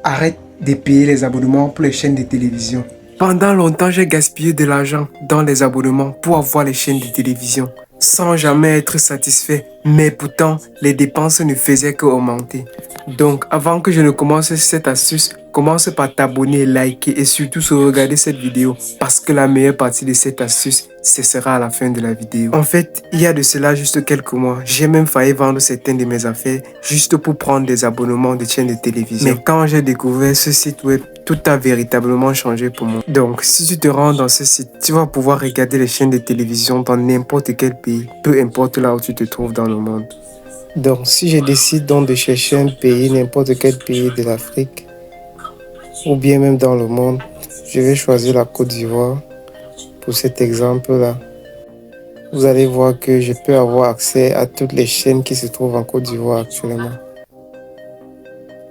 Arrête de payer les abonnements pour les chaînes de télévision. Pendant longtemps, j'ai gaspillé de l'argent dans les abonnements pour avoir les chaînes de télévision, sans jamais être satisfait. Mais pourtant, les dépenses ne faisaient qu'augmenter. Donc, avant que je ne commence cette astuce, commence par t'abonner, liker et surtout sauvegarder cette vidéo parce que la meilleure partie de cette astuce, ce sera à la fin de la vidéo. En fait, il y a de cela juste quelques mois, j'ai même failli vendre certaines de mes affaires juste pour prendre des abonnements de chaînes de télévision. Mais quand j'ai découvert ce site web, tout a véritablement changé pour moi. Donc, si tu te rends dans ce site, tu vas pouvoir regarder les chaînes de télévision dans n'importe quel pays, peu importe là où tu te trouves dans le monde. Donc, si je décide donc de chercher un pays, n'importe quel pays de l'Afrique, ou bien même dans le monde, je vais choisir la Côte d'Ivoire pour cet exemple-là. Vous allez voir que je peux avoir accès à toutes les chaînes qui se trouvent en Côte d'Ivoire actuellement.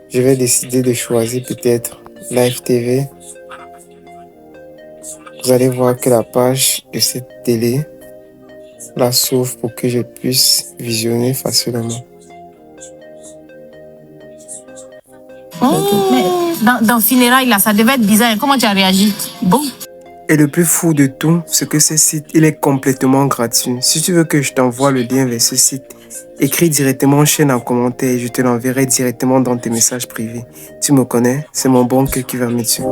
Je vais décider de choisir peut-être Live TV. Vous allez voir que la page de cette télé la s'ouvre pour que je puisse visionner facilement. Mais dans funérailles, là, ça devait être bizarre. Comment tu as réagi? Bon. Et le plus fou de tout, c'est que ce site, il est complètement gratuit. Si tu veux que je t'envoie le lien vers ce site, écris directement chaîne en commentaire et je te l'enverrai directement dans tes messages privés. Tu me connais, c'est mon bon cœur qui va me tuer.